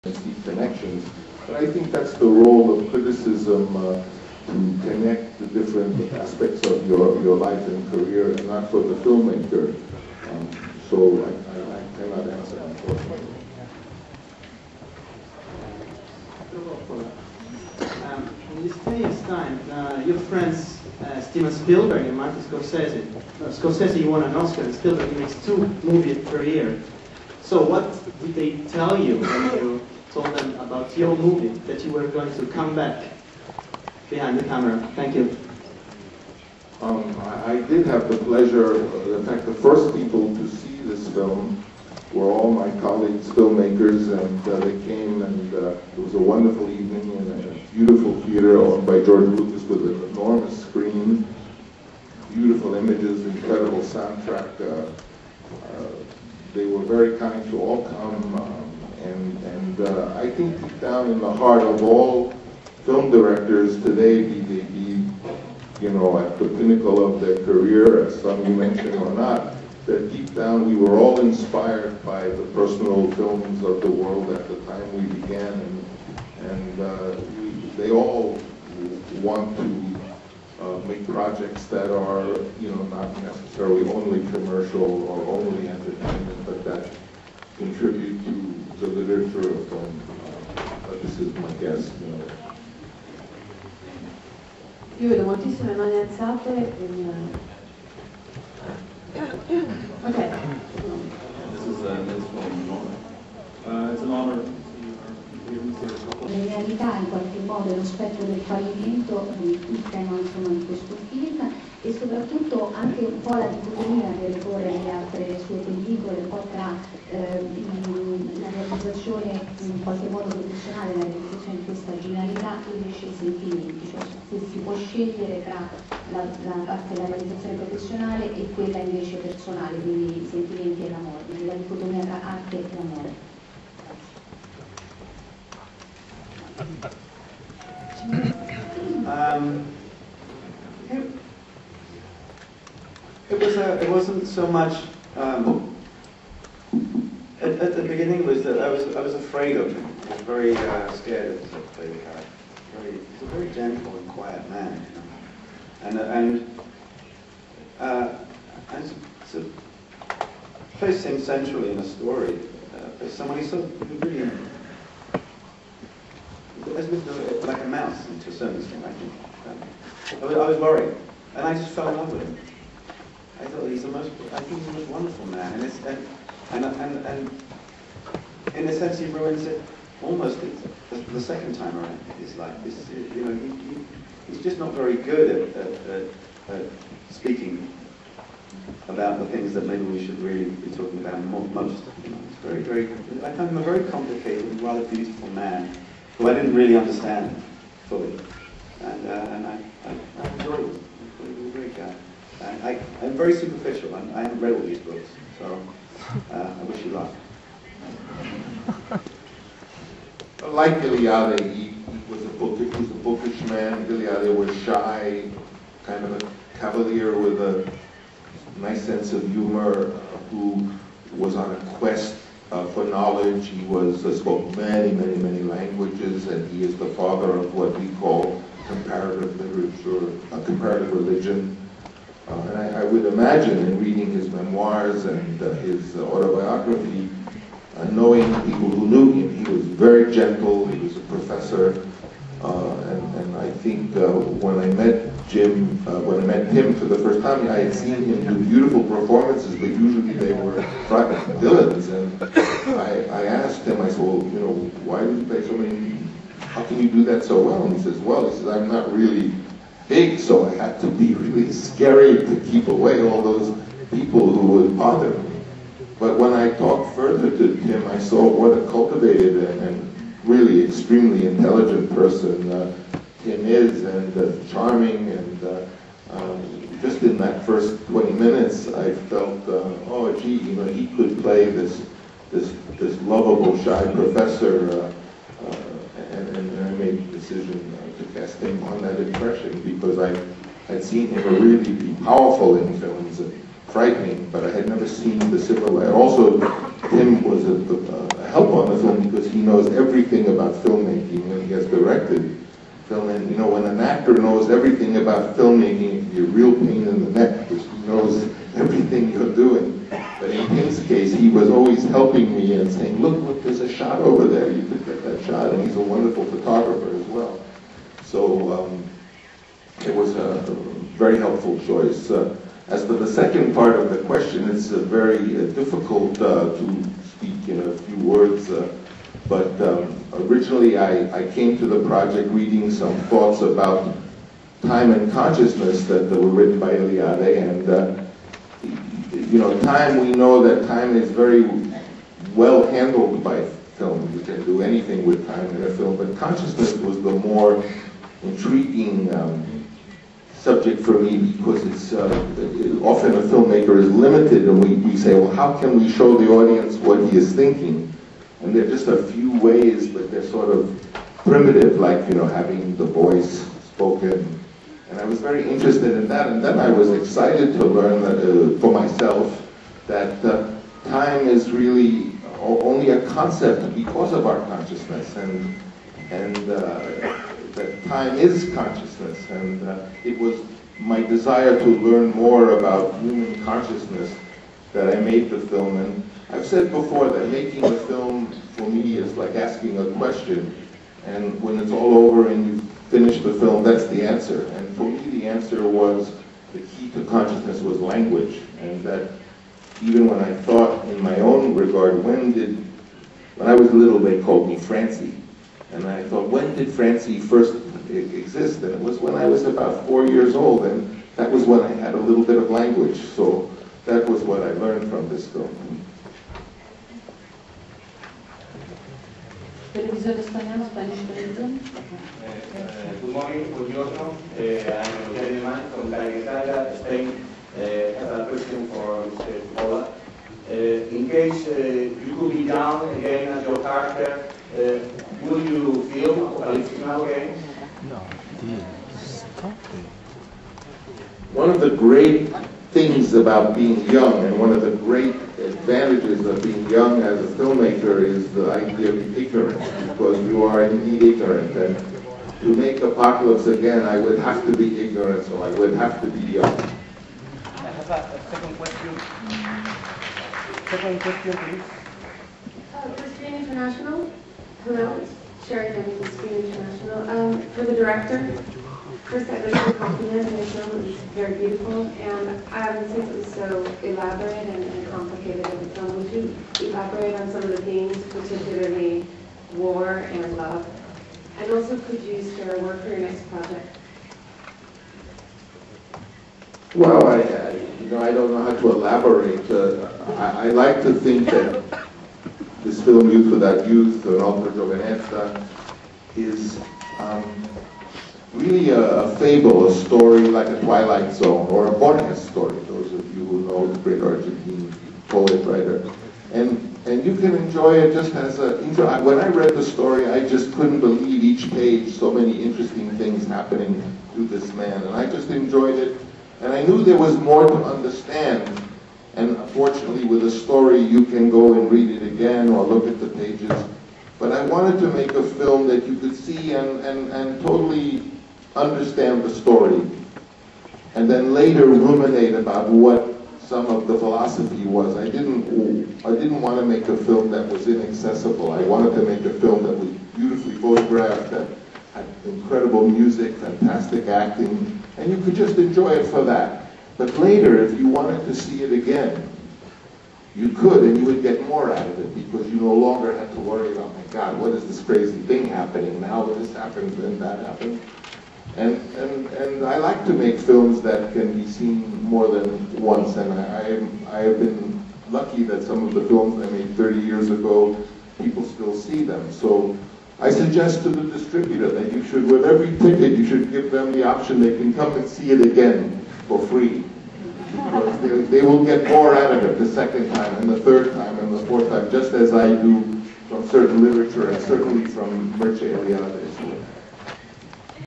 deep connections. But I think that's the role of criticism, to connect the different aspects of your life and career, and not for the filmmaker. So I cannot answer, unfortunately. In this 10 years' time, your friends Steven Spielberg and Martin Scorsese. Scorsese won an Oscar, and Spielberg makes 2 movies per year. So what did they tell you when you told them about your movie, that you were going to come back behind the camera? Thank you. I did have the pleasure, in fact, the first people to see this film were all my colleagues, filmmakers, and they came, and it was a wonderful evening in a beautiful theater owned by George Lucas with an enormous screen, beautiful images, incredible soundtrack. They were very kind to all come, and I think deep down in the heart of all film directors today, be they be, you know, at the pinnacle of their career, as some you mentioned or not, that deep down we were all inspired by the personal films of the world at the time we began, and they all want to make projects that are, you know, not necessarily only commercial or only entertainment, but that contribute to the literature of film. But this is my guess, you know. Io vedo moltissime mani alzate. Okay. This is Liz from Norman. It's an honor to see you here. Le realtà in qualche modo è lo specchio del fallimento, il tema insomma di questo film, e soprattutto anche un po' la dicotomia che ricorre nelle altre sue pellicole, un po' tra la realizzazione in qualche modo professionale, la realizzazione di questa genialità e invece i sentimenti, cioè se si può scegliere tra la parte della realizzazione professionale e quella invece personale, quindi i sentimenti e l'amore, la dicotomia tra arte e amore. It wasn't so much at the beginning was that I was afraid of him. I was very scared to play the character. He's a very gentle and quiet man, you know? and to place him centrally in a story, someone he's so really. Like a mouse, to a certain extent, I think. I was worried, and I just fell in love with him. I thought I think he's the most wonderful man, and in a sense he ruins it almost the second time around in his life. You know, he's just not very good at speaking about the things that maybe we should really be talking about most. You know, it's very. I find him a very complicated, rather beautiful man, who I didn't really understand fully, and I enjoyed him. He was a great guy. I'm very superficial. I haven't read all these books, so I wish you luck. Like Iliade, he was a bookish man. Iliade was shy, kind of a cavalier with a nice sense of humor, who was on a quest for knowledge. He spoke many languages, and he is the father of what we call comparative literature, comparative religion. And I would imagine, in reading his memoirs and his autobiography, knowing people who knew him, he was very gentle. He was a professor, and I think when I met him for the first time, I had seen him do beautiful performances, but usually they were villains. And I asked him, I said, well, you know, why do you play so many? How can you do that so well? And he says, well, I'm not really big, so I had to be really scary to keep away all those people who would bother me. But when I talked further to him, I saw what a cultivated and really extremely intelligent person Tim is, and charming, and just in that first 20 minutes, I felt, oh gee, you know, he could play this lovable, shy professor, and I made the decision to cast him on that impression, because I had seen him really be powerful in films and frightening, but I had never seen the similar. And also, Tim was help on the film because he knows everything about filmmaking when he has directed film. And you know, when an actor knows everything about filmmaking, it can be a real pain in the neck because he knows everything you're doing. But in Tim's case, he was always helping me and saying, look, there's a shot over there, you could get that shot. And he's a wonderful photographer as well. So it was a very helpful choice. As for the second part of the question, it's very difficult to speak in a few words. But originally I came to the project reading some thoughts about time and consciousness that were written by Eliade. And you know, time, we know that time is very well handled by film. You can do anything with time in a film. But consciousness was the more intriguing subject for me because it's often a filmmaker is limited and we say, well, how can we show the audience what he is thinking? And there are just a few ways, but they're sort of primitive, like, you know, having the voice spoken. And I was very interested in that, and then I was excited to learn that, for myself that time is really only a concept because of our consciousness, and that time is consciousness, and it was my desire to learn more about human consciousness that I made the film. And I've said before that making a film for me is like asking a question, and when it's all over and you finish the film, that's the answer. And for me, the answer was the key to consciousness was language, and that even when I thought in my own regard, when I was little, they called me Francie. And I thought, when did Francie first exist? And it was when I was about 4 years old, and that was when I had a little bit of language. So that was what I learned from this film. Televisione spagnola, Spanish television. Good morning, buongiorno. I'm Jeremy Mann from Caletaria, Spain. I have a question for Mr. Pola. In case you could be down again as your character, will you film Apocalyptic Now again? No, stop it. One of the great things about being young, and one of the great advantages of being young as a filmmaker, is the idea of ignorance, because you are indeed ignorant. And to make Apocalypse again, I would have to be ignorant, so I would have to be young. I have a second question. Second question, please. For Screen International, hello, Sherry Denny from Screen International. For the director, first I'd like to compliment the film. It was very beautiful, and since it was so elaborate and complicated in the film, would you elaborate on some of the themes, particularly war and love? And also, could you share a word for your next project? Well, I don't know how to elaborate. I like to think that this film, Youth Without Youth, Un'altra Giovinezza, is really a fable, a story like a Twilight Zone or a Borges story, those of you who know the great Argentine poet, writer. And you can enjoy it just as when I read the story, I just couldn't believe each page, so many interesting things happening to this man. And I just enjoyed it. And I knew there was more to understand. And fortunately, with a story, you can go and read it again or look at the pages. But I wanted to make a film that you could see and totally understand the story. And then later ruminate about what some of the philosophy was. I didn't want to make a film that was inaccessible. I wanted to make a film that was beautifully photographed, that had incredible music, fantastic acting, and you could just enjoy it for that. But later, if you wanted to see it again, you could, and you would get more out of it because you no longer had to worry about, my God, what is this crazy thing happening now? This happened, then that happened. And I like to make films that can be seen more than once, and I have been lucky that some of the films I made 30 years ago, people still see them. So I suggest to the distributor that you should, with every ticket, you should give them the option they can come and see it again for free. Because they will get more out of it the second time, and the third time, and the fourth time, just as I do from certain literature, and certainly from Mircea Eliade.